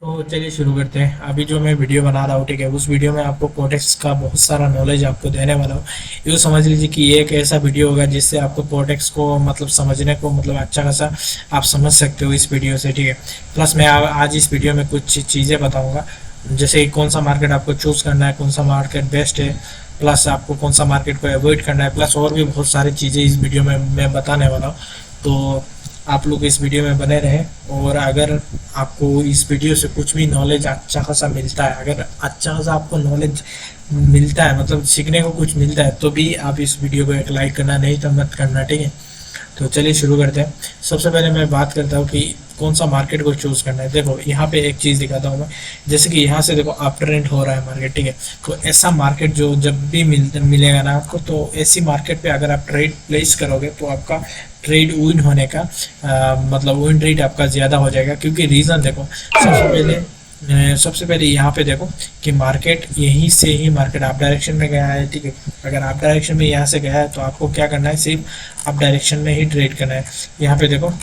तो चलिए शुरू करते हैं। अभी जो मैं वीडियो बना रहा हूँ, ठीक है, उस वीडियो में आपको कोटेक्स का बहुत सारा नॉलेज आपको देने वाला हूँ। यूँ समझ लीजिए कि ये एक ऐसा वीडियो होगा जिससे आपको कोटेक्स को मतलब समझने को मतलब अच्छा खासा आप समझ सकते हो इस वीडियो से, ठीक है। प्लस मैं आज इस वीडियो में कुछ चीज़ें बताऊँगा, जैसे कि कौन सा मार्केट आपको चूज़ करना है, कौन सा मार्केट बेस्ट है, प्लस आपको कौन सा मार्केट को अवॉइड करना है, प्लस और भी बहुत सारी चीज़ें इस वीडियो में मैं बताने वाला हूँ। तो आप लोग इस वीडियो में बने रहें। और अगर आपको इस वीडियो से कुछ भी नॉलेज अच्छा खासा मिलता है, अगर अच्छा खासा आपको नॉलेज मिलता है, मतलब सीखने को कुछ मिलता है, तो भी आप इस वीडियो को एक लाइक करना, नहीं तो मत करना, ठीक है। तो चलिए शुरू करते हैं। सबसे पहले मैं बात करता हूँ कि कौन सा मार्केट को चूज़ करना है। देखो यहाँ पे एक चीज़ दिखाता हूँ मैं, जैसे कि यहाँ से देखो अप ट्रेंड हो रहा है मार्केट, ठीक है। तो ऐसा मार्केट जो जब भी मिलेगा ना आपको, तो ऐसी मार्केट पे अगर आप ट्रेड प्लेस करोगे तो आपका ट्रेड विन होने का मतलब विन रेट आपका ज़्यादा हो जाएगा। क्योंकि रीज़न देखो, सबसे पहले यहाँ पे देखो कि मार्केट यहीं से ही मार्केट अप डायरेक्शन में गया है, ठीक है। अगर अप डायरेक्शन में यहाँ से गया है तो आपको क्या करना है, सिर्फ अप डायरेक्शन में ही ट्रेड करना है। यहाँ पे देखो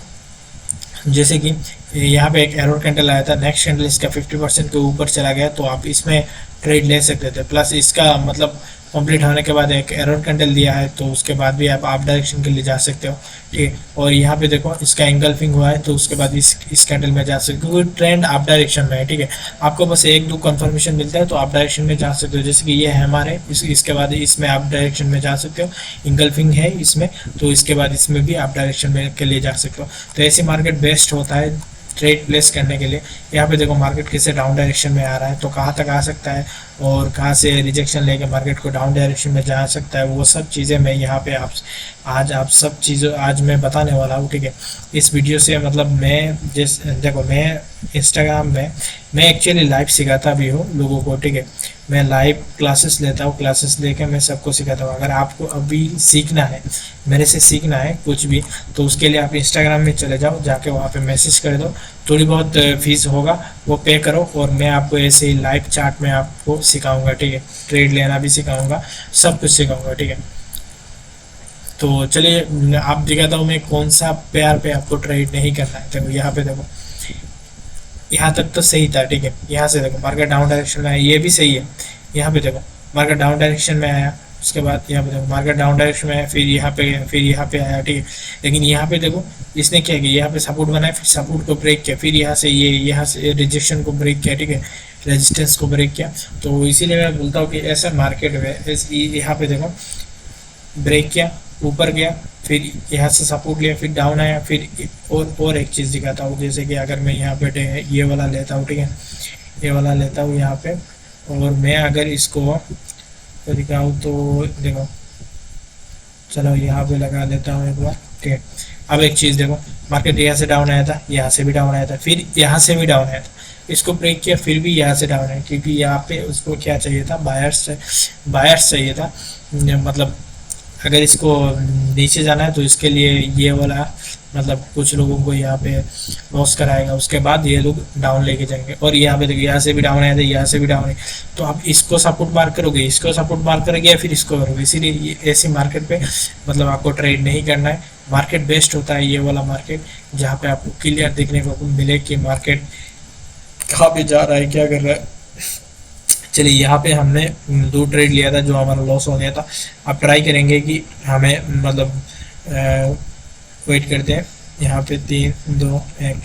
जैसे कि यहाँ पे एक एरो कैंडल आया था, नेक्स्ट कैंडल इसका 50% के ऊपर चला गया, तो आप इसमें ट्रेड ले सकते थे। प्लस इसका मतलब कंप्लीट होने के बाद एक एरो कैंडल दिया है, तो उसके बाद भी आप डायरेक्शन के लिए जा सकते हो, ठीक है। और यहाँ पे देखो इसका एंगल्फिंग हुआ है, तो उसके बाद इस कैंडल में जा सकते हो, क्योंकि ट्रेंड आप डायरेक्शन में है, ठीक है। आपको बस एक दो कंफर्मेशन मिलता है तो आप डायरेक्शन में जा सकते हो। जैसे कि ये है हमारे इसके बाद इसमें आप डायरेक्शन में जा सकते हो, इंगल्फिंग है इसमें, तो इसके बाद इसमें भी आप डायरेक्शन में के लिए जा सकते हो। तो ऐसी मार्केट बेस्ट होता है ट्रेड प्लेस करने के लिए। यहाँ पे देखो मार्केट कैसे डाउन डायरेक्शन में आ रहा है, तो कहाँ तक आ सकता है और कहाँ से रिजेक्शन लेके मार्केट को डाउन डायरेक्शन में जा सकता है, वो सब चीज़ें मैं यहाँ पे आप सब चीज़ें आज मैं बताने वाला हूँ, ठीक है। इस वीडियो से मतलब मैं देखो मैं इंस्टाग्राम में मैं एक्चुअली लाइव सिखाता भी हूँ लोगों को, ठीक है। मैं लाइव क्लासेस लेता हूँ, क्लासेस लेके मैं सबको सिखाता हूँ। अगर आपको अभी सीखना है, मेरे से सीखना है कुछ भी, तो उसके लिए आप इंस्टाग्राम में चले जाओ, जाके वहाँ पे मैसेज कर दो, थोड़ी बहुत फीस होगा वो पे करो, और मैं आपको ऐसे ही लाइव चार्ट में आपको सिखाऊंगा, ठीक है। ट्रेड लेना भी सिखाऊंगा, सब कुछ सिखाऊंगा, ठीक है। तो चलिए आप दिखाता हूँ मैं कौन सा पेयर पे आपको ट्रेड नहीं करना है। देखो यहाँ पे देखो, यहाँ तक तो सही था, ठीक है। यहाँ से देखो मार्केट डाउन डायरेक्शन में आया, ये भी सही है। यहाँ पे देखो मार्केट डाउन डायरेक्शन में आया, उसके बाद यहाँ पे देखो मार्केट डाउन डायरेक्शन में आया, फिर यहाँ पे गया, फिर यहाँ पे आया, ठीक है। लेकिन यहाँ पे देखो इसने क्या किया, यहाँ पे सपोर्ट बनाया, फिर सपोर्ट को ब्रेक किया, फिर यहाँ से यहाँ से रिजेक्शन को ब्रेक किया, ठीक है, रेजिस्टेंस को ब्रेक किया। तो इसीलिए मैं बोलता हूँ कि ऐसा मार्केट में यहाँ पे देखो ब्रेक किया, ऊपर गया, फिर यहाँ से सपोर्ट लिया, फिर डाउन आया, फिर और एक चीज़ दिखाता हूँ। जैसे कि अगर मैं यहाँ पे ये वाला लेता हूँ, ठीक है, ये वाला लेता हूँ यहाँ पे, और मैं अगर इसको तो दिखाऊँ तो देखो, चलो यहाँ पे लगा लेता हूँ एक बार, ठीक है। अब एक चीज़ देखो, मार्केट यहाँ से डाउन आया था, यहाँ से भी डाउन आया था, फिर यहाँ से भी डाउन आया था, इसको ब्रेक किया, फिर भी यहाँ से डाउन है, क्योंकि यहाँ पे उसको क्या चाहिए था, बायर्स चाहिए था। मतलब अगर इसको नीचे जाना है तो इसके लिए ये वाला मतलब कुछ लोगों को यहाँ पे लॉस कराएगा, उसके बाद ये लोग डाउन लेके जाएंगे। और यहाँ पे देखिए यहाँ से भी डाउन आया था, यहाँ से भी डाउन है, तो आप इसको सपोर्ट मार करोगे, इसको सपोर्ट मार करोगे, या फिर इसको करोगे। इसीलिए ऐसी मार्केट पे मतलब आपको ट्रेड नहीं करना है। मार्केट बेस्ट होता है ये वाला मार्केट, जहाँ पे आपको क्लियर देखने को मिले कि मार्केट कहाँ पे जा रहा है, क्या कर रहा है। चलिए यहाँ पे हमने 2 ट्रेड लिया था जो हमारा लॉस हो गया था। अब ट्राई करेंगे कि हमें मतलब वेट करते हैं, यहाँ पे 3 2 1।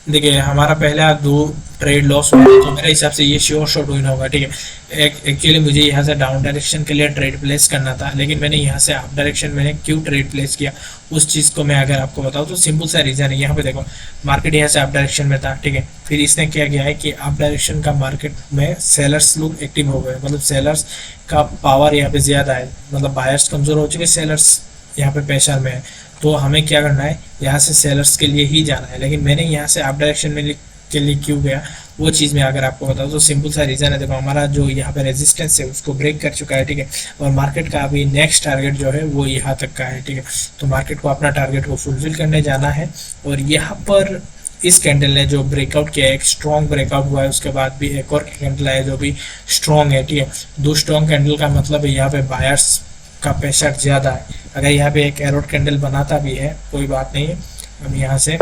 देखिए हमारा पहला 2 ट्रेड लॉस हुआ था, तो मेरे हिसाब से ये श्योर शॉट विन होगा, ठीक है। एक्चुअली मुझे यहाँ से डाउन डायरेक्शन के लिए ट्रेड प्लेस करना था, लेकिन मैंने यहाँ से अप डायरेक्शन मैंने क्यों ट्रेड प्लेस किया, उस चीज़ को मैं अगर आपको बताऊँ तो सिंपल सा रीज़न है। यहाँ पे देखो मार्केट यहाँ से अप डायरेक्शन में था, ठीक है। फिर इसने क्या किया है कि अप डायरेक्शन का मार्केट में सेलर्स लोग एक्टिव हो गए, मतलब सेलर्स का पावर यहाँ पे ज़्यादा है, मतलब बायर्स कमज़ोर हो चुके, सेलर्स यहाँ पे प्रेशर में है। तो हमें क्या करना है, यहाँ से सेलर्स के लिए ही जाना है। लेकिन मैंने यहाँ से अप डायरेक्शन में के लिए क्यों गया, वो चीज़ मैं अगर आपको बताऊँ तो सिंपल सा रीज़न है। देखो हमारा जो यहाँ पे रेजिस्टेंस है उसको ब्रेक कर चुका है, ठीक है। और मार्केट का अभी नेक्स्ट टारगेट जो है वो यहाँ तक का है, ठीक है। तो मार्केट को अपना टारगेट को फुलफिल करने जाना है। और यहाँ पर इस कैंडल ने जो ब्रेकआउट किया है, एक स्ट्रॉन्ग ब्रेकआउट हुआ है, उसके बाद भी एक और कैंडल है जो भी स्ट्रॉन्ग है, ठीक है। 2 स्ट्रॉन्ग कैंडल का मतलब है यहाँ पे बायर्स का प्रेशर ज़्यादा है। अगर यहाँ पे एक एरो कैंडल बनाता भी है कोई बात नहीं है, हम यहाँ से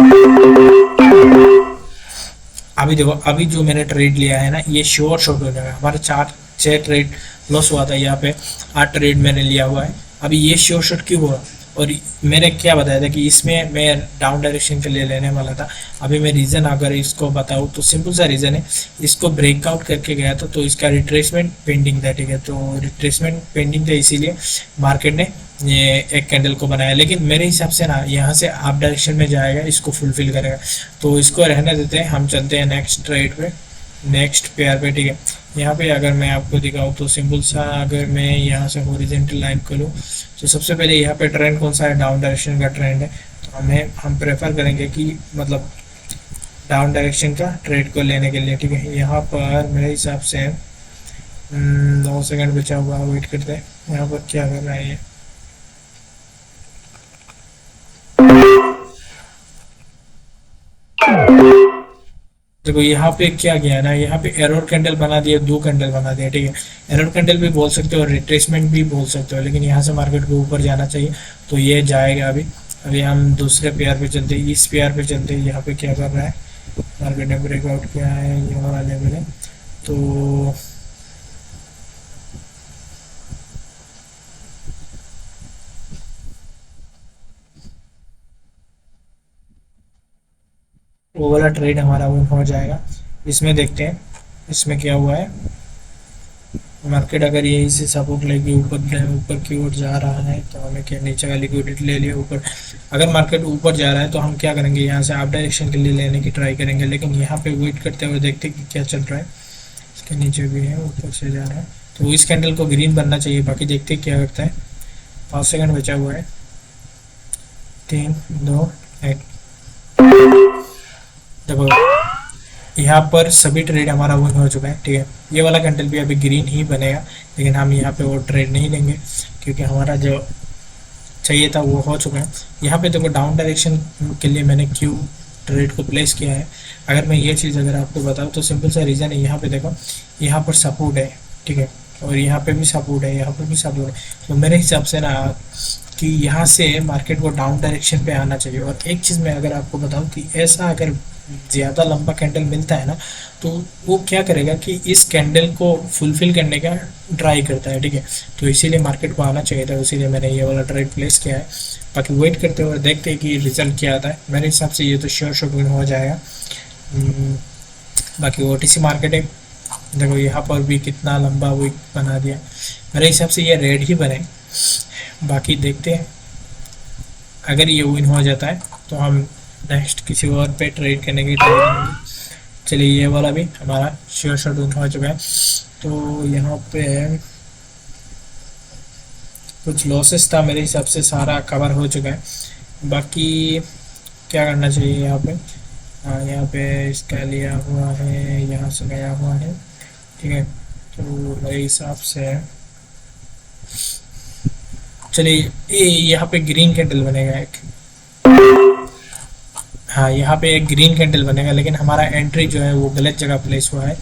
अभी देखो, अभी जो मैंने ट्रेड लिया है ना, ये श्योर शॉट हो जाएगा। हमारे 6 ट्रेड लॉस हुआ था यहाँ पे, 8 ट्रेड मैंने लिया हुआ है। अभी ये श्योर शॉट क्यों हुआ, और मैंने क्या बताया था कि इसमें मैं डाउन डायरेक्शन के लिए लेने वाला था। अभी मैं रीज़न अगर इसको बताऊँ तो सिंपल सा रीज़न है, इसको ब्रेकआउट करके गया था तो इसका रिट्रेसमेंट पेंडिंग था, ठीक है। तो रिट्रेसमेंट पेंडिंग था, इसीलिए मार्केट ने ये एक कैंडल को बनाया। लेकिन मेरे हिसाब से ना यहाँ से अप डायरेक्शन में जाएगा, इसको फुलफिल करेगा, तो इसको रहने देते हैं। हम चलते हैं नेक्स्ट ट्रेड पे, नेक्स्ट पेयर पे, ठीक है। यहाँ पे अगर मैं आपको दिखाऊँ तो सिंपल सा, अगर मैं यहाँ से हॉरिजॉन्टल लाइन करूँ तो सबसे पहले यहाँ पे ट्रेंड कौन सा है, डाउन डायरेक्शन का ट्रेंड है। तो हम प्रेफर करेंगे कि मतलब डाउन डायरेक्शन का ट्रेड को लेने के लिए, ठीक है। यहाँ पर मेरे हिसाब से 9 सेकंड बचा हुआ, वेट करते हैं। यहाँ पर क्या कर रहा है ये, देखो यहाँ पे क्या किया ना, यहाँ पे एरर कैंडल बना दिया, 2 कैंडल बना दिया, ठीक है। एरर कैंडल भी बोल सकते हो, रिट्रेसमेंट भी बोल सकते हो, लेकिन यहाँ से मार्केट को ऊपर जाना चाहिए, तो ये जाएगा। अभी हम दूसरे पेयर पे चलते हैं, इस पेयर पे चलते हैं। यहाँ पे क्या कर रहा है, मार्केट ने ब्रेकआउट किया है, ये वाला लेवल है, तो वो वाला ट्रेड हमारा विन हो जाएगा। इसमें देखते हैं इसमें क्या हुआ है। मार्केट अगर यही से सपोर्ट लेके ऊपर ऊपर की ओर जा रहा है तो हमें क्या, नीचे का लिक्विडिटी ले लिया ऊपर। अगर मार्केट ऊपर जा रहा है तो हम क्या करेंगे, यहाँ से अप डायरेक्शन के लिए लेने की ट्राई करेंगे, लेकिन यहाँ पे वेट करते हुए देखते हैं कि क्या चल रहा है। इसके नीचे भी है, ऊपर से जा रहा है, तो इस कैंडल को ग्रीन बनना चाहिए, बाकी देखते हैं क्या करता है। 5 सेकंड बचा हुआ है, 3 2 1। देखो यहाँ पर सभी ट्रेड हमारा विन हो चुका है, ठीक है। ये वाला कैंडल भी अभी ग्रीन ही बनेगा, लेकिन हम यहाँ पे वो ट्रेड नहीं लेंगे, क्योंकि हमारा जो चाहिए था वो हो चुका है। यहाँ पे देखो डाउन डायरेक्शन के लिए मैंने क्यों ट्रेड को प्लेस किया है, अगर मैं ये चीज़ अगर आपको बताऊँ तो सिंपल सा रीज़न है। यहाँ पे देखो, यहाँ पर सपोर्ट है, ठीक है, और यहाँ पे भी सपोर्ट है, यहाँ पे भी सपोर्ट है। तो मेरे हिसाब से ना कि यहाँ से मार्केट को डाउन डायरेक्शन पे आना चाहिए। और एक चीज़ मैं अगर आपको बताऊँ कि ऐसा अगर ज़्यादा लंबा कैंडल मिलता है ना, तो वो क्या करेगा कि इस कैंडल को फुलफिल करने का ट्राई करता है, ठीक है। तो इसीलिए मार्केट को आना चाहिए था, इसीलिए मैंने ये वाला ट्रेड प्लेस किया है। बाकी वेट करते हुए देखते हैं कि रिजल्ट क्या आता है। मेरे हिसाब से ये तो श्योर शॉट विन हो जाएगा। बाकी OTC मार्केट है, देखो यहाँ पर भी कितना लंबा विक बना दिया, मेरे हिसाब से ये रेड ही बने। बाकी देखते हैं, अगर ये विन हो जाता है तो हम नेक्स्ट किसी और पे ट्रेड करने की ट्राई करेंगे। चलिए ये वाला भी हमारा श्योर शॉट विन हो चुका है। तो यहाँ पे कुछ लॉसेस था, मेरे हिसाब से सारा कवर हो चुका है। बाकी क्या करना चाहिए यहाँ पे, हाँ यहाँ पे इसका लिया हुआ है, यहाँ से गया हुआ है, ठीक है। तो मेरे हिसाब से चलिए यहाँ पे ग्रीन कैंडल बनेगा एक, हाँ यहाँ पे एक ग्रीन कैंडल बनेगा, लेकिन हमारा एंट्री जो है वो गलत जगह प्लेस हुआ है।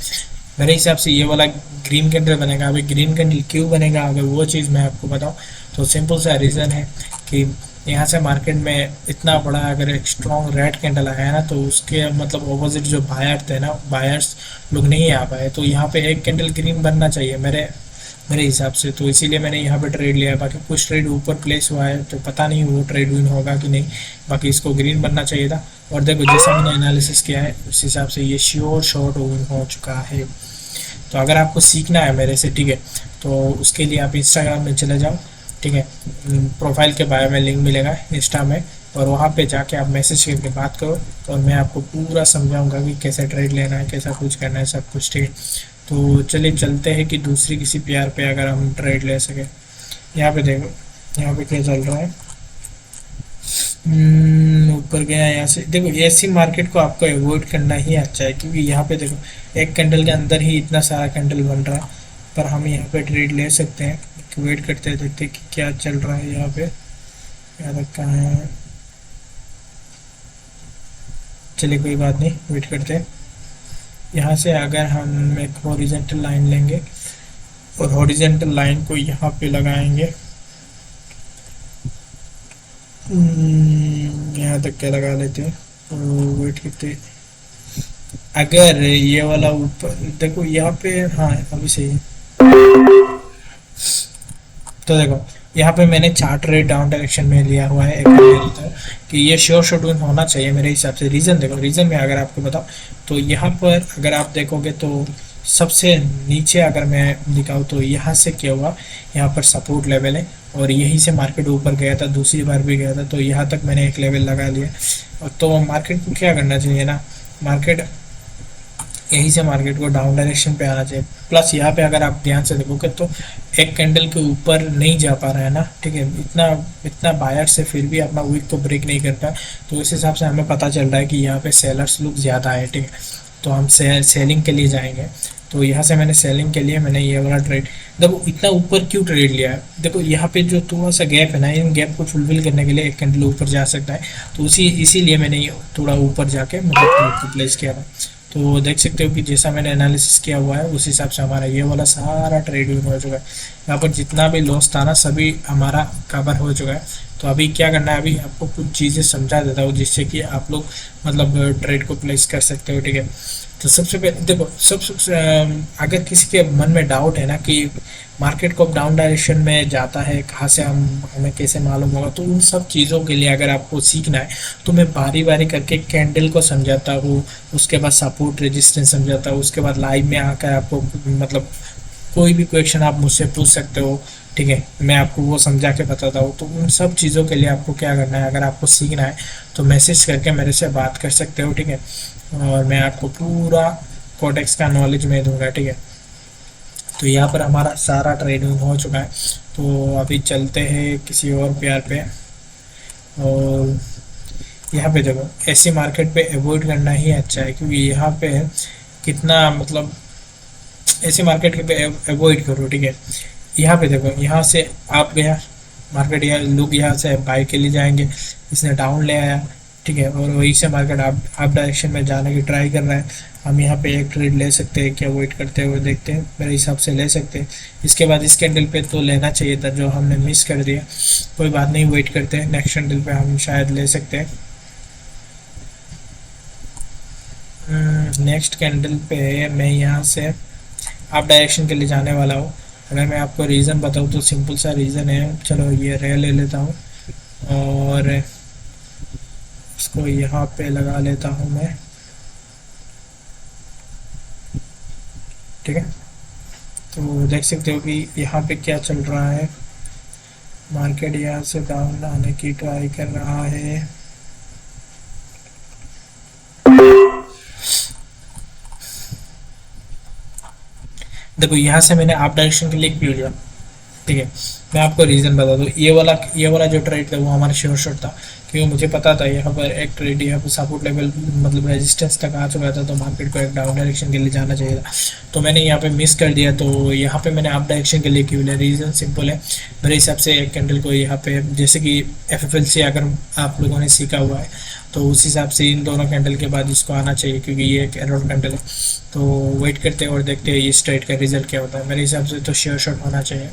मेरे हिसाब से ये वाला ग्रीन कैंडल बनेगा। अभी ग्रीन कैंडल क्यों बनेगा, अगर वो चीज़ मैं आपको बताऊँ तो सिंपल सा रीज़न है कि यहाँ से मार्केट में इतना बड़ा अगर एक स्ट्रॉन्ग रेड कैंडल आया है ना, तो उसके मतलब ऑपोजिट जो बायर थे ना, बायर्स लोग नहीं आ पाए, तो यहाँ पे एक कैंडल ग्रीन बनना चाहिए मेरे हिसाब से। तो इसीलिए मैंने यहाँ पे ट्रेड लिया है। बाकी कुछ ट्रेड ऊपर प्लेस हुआ है तो पता नहीं वो ट्रेड विन होगा कि नहीं, बाकी इसको ग्रीन बनना चाहिए था। और देखो जैसा मैंने एनालिसिस किया है उस हिसाब से ये श्योर शॉट विन हो चुका है। तो अगर आपको सीखना है मेरे से, ठीक है, तो उसके लिए आप इंस्टाग्राम में चले जाओ, ठीक है। प्रोफाइल के बायो में लिंक मिलेगा इंस्टा में, और वहाँ पे जाके आप मैसेज करके बात करो, तो मैं आपको पूरा समझाऊंगा कि कैसे ट्रेड लेना है, कैसा कुछ करना है, सब कुछ, ठीक है। तो चलिए चलते हैं कि दूसरी किसी पेयर पे अगर हम ट्रेड ले सके। यहाँ पे देखो, यहाँ पे क्या चल रहा है, ऊपर गया। यहाँ से देखो, ऐसी मार्केट को आपको अवॉइड करना ही अच्छा है, क्योंकि यहाँ पे देखो एक कैंडल के अंदर ही इतना सारा कैंडल बन रहा है, पर हम यहाँ पे ट्रेड ले सकते हैं। वेट करते हैं, देखते हैं कि क्या चल रहा है यहाँ पे, यहाँ तक कहाँ है। चलिए कोई बात नहीं, वेट करते हैं। यहाँ से अगर हम एक हॉरिजॉन्टल लाइन लेंगे और हॉरिजॉन्टल लाइन को यहाँ पे लगाएंगे, यहाँ तक क्या लगा लेते हैं, तो वेट करते अगर ये वाला ऊपर देखो यहाँ पे, हाँ अभी सही है। तो देखो यहाँ पे मैंने चार्ट रेट डाउन डायरेक्शन में लिया हुआ है, एक लेता हूँ कि ये श्योर शेड्यूल होना चाहिए मेरे हिसाब से। रीज़न देखो, रीज़न में अगर आपको बताऊँ तो यहाँ पर अगर आप देखोगे तो सबसे नीचे अगर मैं दिखाऊँ तो यहाँ से क्या हुआ, यहाँ पर सपोर्ट लेवल है और यहीं से मार्केट ऊपर गया था, दूसरी बार भी गया था, तो यहाँ तक मैंने एक लेवल लगा लिया। और तो मार्केट को क्या करना चाहिए ना, मार्केट यहीं से मार्केट को डाउन डायरेक्शन पे आना चाहिए। प्लस यहाँ पे अगर आप ध्यान से देखोगे तो एक कैंडल के ऊपर नहीं जा पा रहा है ना, ठीक है, इतना इतना बायर से फिर भी अपना वीक को ब्रेक नहीं करता, तो इस हिसाब से हमें पता चल रहा है कि यहाँ पे सेलर्स लोग ज़्यादा है, ठीक है। तो हम सेलिंग के लिए जाएंगे। तो यहाँ से मैंने सेलिंग के लिए मैंने ये वाला ट्रेड, देखो इतना ऊपर क्यों ट्रेड लिया है, देखो यहाँ पे जो थोड़ा सा गैप है ना, इन गैप को फुलफिल करने के लिए एक कैंडल ऊपर जा सकता है, तो इसीलिए मैंने ये थोड़ा ऊपर जाके मतलब ट्रेड को प्लेस किया था। तो देख सकते हो कि जैसा मैंने एनालिसिस किया हुआ है उस हिसाब से हमारा ये वाला सारा ट्रेड हो चुका है। यहाँ पर जितना भी लॉस था ना सभी हमारा कवर हो चुका है। तो अभी क्या करना है, अभी आपको कुछ चीज़ें समझा देता हूँ जिससे कि आप लोग मतलब ट्रेड को प्लेस कर सकते हो, ठीक है। तो सबसे पहले देखो, अगर किसी के मन में डाउट है ना कि मार्केट को डाउन डायरेक्शन में जाता है, कहाँ से हमें कैसे मालूम होगा, तो उन सब चीज़ों के लिए अगर आपको सीखना है तो मैं बारी बारी करके कैंडल को समझाता हूँ, उसके बाद सपोर्ट रेजिस्टेंस समझाता हूँ, उसके बाद लाइव में आकर आपको मतलब कोई भी क्वेश्चन आप मुझसे पूछ सकते हो, ठीक है, मैं आपको वो समझा के बताता हूँ। तो उन सब चीज़ों के लिए आपको क्या करना है, अगर आपको सीखना है तो मैसेज करके मेरे से बात कर सकते हो, ठीक है, और मैं आपको पूरा कोडेक्स का नॉलेज मैं दूंगा, ठीक है। तो यहाँ पर हमारा सारा ट्रेडिंग हो चुका है। तो अभी चलते हैं किसी और पेयर पे। और यहाँ पे देखो, ऐसी मार्केट पे अवॉइड करना ही अच्छा है, क्योंकि यहाँ पे कितना मतलब ऐसी मार्केट के पे अवॉइड करो, ठीक है। यहाँ पे देखो, यहाँ से आप गया मार्केट, यहाँ लोग यहाँ से बाई के लिए जाएंगे, इसने डाउन ले आया, ठीक है, और वहीं से मार्केट आप डायरेक्शन में जाने की ट्राई कर रहा है। हम यहाँ पे एक ट्रेड ले सकते हैं क्या, वेट करते हुए देखते हैं, मेरे हिसाब से ले सकते हैं। इसके बाद इस कैंडल पे तो लेना चाहिए था जो हमने मिस कर दिया, कोई बात नहीं, वेट करते हैं, नेक्स्ट कैंडल पे हम शायद ले सकते हैं। नेक्स्ट कैंडल पे मैं यहाँ से आप डायरेक्शन के लिए जाने वाला हूँ। अगर मैं आपको रीज़न बताऊँ तो सिंपल सा रीज़न है, चलो ये रे ले लेता हूँ और इसको यहाँ पे लगा लेता हूँ मैं, ठीक है। तो देख सकते हो कि यहाँ पे क्या चल रहा है, मार्केट यहाँ से डाउन आने की ट्राई कर रहा है। देखो यहाँ से मैंने आप डायरेक्शन के लिए क्यों लिया, ठीक है, मैं आपको रीज़न बता दूँ। ये वाला जो ट्रेड था वो हमारा श्योर शॉट था, क्योंकि मुझे पता था यहाँ पर एक ट्रेड यहाँ पर सपोर्ट लेवल मतलब रेजिस्टेंस तक आ चुका था, तो मार्केट को एक डाउन डायरेक्शन के लिए जाना चाहिए था, तो मैंने यहाँ पे मिस कर दिया। तो यहाँ पे मैंने अप डायरेक्शन के लिए क्यों लिया, रीज़न सिंपल है, मेरे हिसाब से एक कैंडल को यहाँ पे जैसे कि FFLC अगर आप लोगों ने सीखा हुआ है तो उस हिसाब से इन दोनों कैंडल के बाद इसको आना चाहिए, क्योंकि ये एक एरर कैंडल है। तो वेट करते हैं और देखते हैं इस ट्रेड का रिजल्ट क्या होता है। मेरे हिसाब से तो श्योर शॉट होना चाहिए,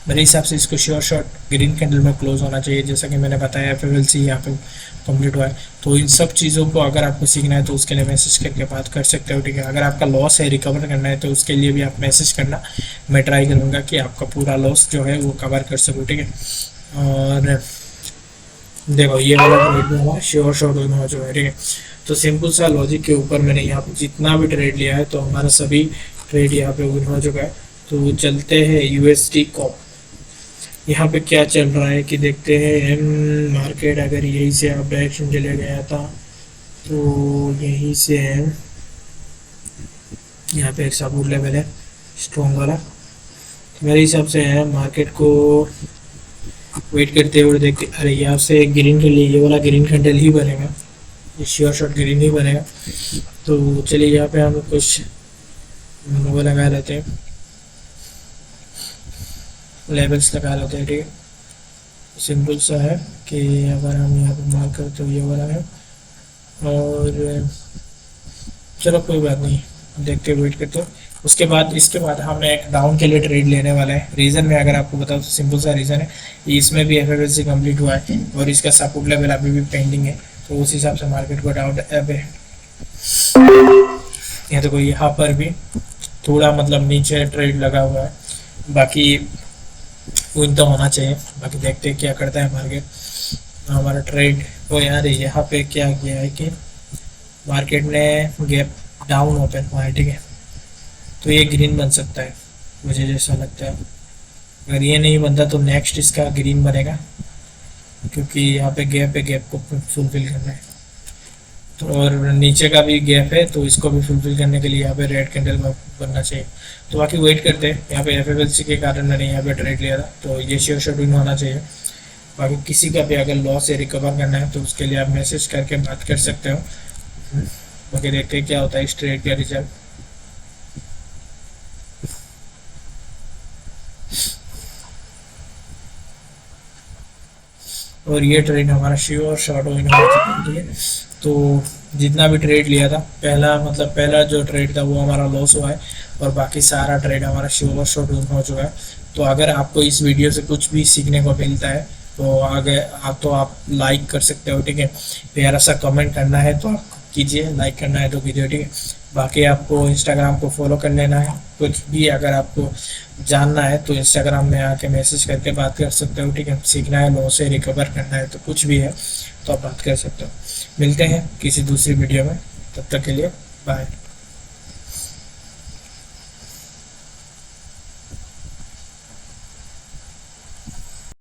मेरे हिसाब से इसको श्योर शॉट ग्रीन कैंडल में क्लोज होना चाहिए, जैसा कि मैंने बताया FFLC यहाँ पे कंप्लीट हुआ है। तो इन सब चीज़ों को अगर आपको सीखना है तो उसके लिए मैसेज करके बात कर सकते हो, ठीक है। अगर आपका लॉस है रिकवर करना है तो उसके लिए भी आप मैसेज करना, मैं ट्राई करूँगा कि आपका पूरा लॉस जो है वो कवर कर सकूँ, ठीक है। और देखो ये वाला श्योर शॉट होना जो है, ठीक है। तो सिंपल सा लॉजिक के ऊपर मैंने यहाँ पे जितना भी ट्रेड लिया है तो हमारा सभी ट्रेड यहाँ पे विन हो चुका है। तो चलते हैं USD कॉप, यहाँ पे क्या चल रहा है कि देखते हैं। मार्केट अगर यहीं से आप डायरेक्शन चले गया था तो यहीं से यहाँ पे एक सपोर्ट लेवल है स्ट्रॉन्ग वाला, मेरे हिसाब से है मार्केट को वेट करते हुए देखते। अरे यहाँ से ग्रीन के लिए ये वाला ग्रीन कैंडल ही बनेगा, ये श्योर शॉट ग्रीन ही बनेगा। तो चलिए यहाँ पे हम कुछ वो लगा लेते हैं, लेवल्स लगा लेते हैं, ठीक है। सिंपल सा है कि अगर हम यहाँ पे मार्क करते तो ये वाला है, और चलो कोई बात नहीं, देखते वेट करते हो। उसके बाद इसके बाद हम एक डाउन के लिए ट्रेड लेने वाला है। रीज़न में अगर आपको बताऊँ तो सिंपल सा रीज़न है, इसमें भी FFLC कंप्लीट हुआ है और इसका सपोर्ट लेवल अभी भी पेंडिंग है। तो उस हिसाब से मार्केट को डाउन अब ये देखो यहाँ पर भी थोड़ा मतलब नीचे ट्रेड लगा हुआ है, बाकी विन तो होना चाहिए। बाकी देखते हैं क्या करता है मार्केट हमारा ट्रेड। तो यार यहाँ पे क्या किया है कि मार्केट ने गैप डाउन ओपन हुआ है, ठीक है, तो ये ग्रीन बन सकता है मुझे जैसा लगता है। अगर ये नहीं बनता तो नेक्स्ट इसका ग्रीन बनेगा, क्योंकि यहाँ पे गैप को फुलफिल करना है। तो और नीचे का भी गैप है, तो इसको भी फुलफिल करने के लिए यहाँ पे रेड कैंडल बनना चाहिए। तो बाकी वेट करते हैं। यहाँ पे एफएफएलसी के कारण मैंने यहाँ पे ट्रेड लिया था, तो ये श्योर शेड्यूल होना चाहिए। बाकी किसी का भी अगर लॉस से रिकवर करना है तो उसके लिए आप मैसेज करके बात कर सकते हो। बाकी देखते हैं क्या होता है इस ट्रेड का रिजल्ट। और ये ट्रेड हमारा श्योर शॉर्ट विन हो चुका है। तो जितना भी ट्रेड लिया था पहला जो ट्रेड था वो हमारा लॉस हुआ है, और बाकी सारा ट्रेड हमारा श्योर शॉर्ट विन हो चुका है। तो अगर आपको इस वीडियो से कुछ भी सीखने को मिलता है तो आगे आप लाइक कर सकते हो, ठीक है। प्यारा सा कमेंट करना है तो आप कीजिए, लाइक करना है तो कीजिए, ठीक है। बाकी आपको इंस्टाग्राम को फॉलो कर लेना है। कुछ भी अगर आपको जानना है तो इंस्टाग्राम में आके मैसेज करके बात कर सकते हो, ठीक है। सीखना है, लॉस से रिकवर करना है, तो कुछ भी है तो आप बात कर सकते हो। मिलते हैं किसी दूसरी वीडियो में, तब तक के लिए बाय।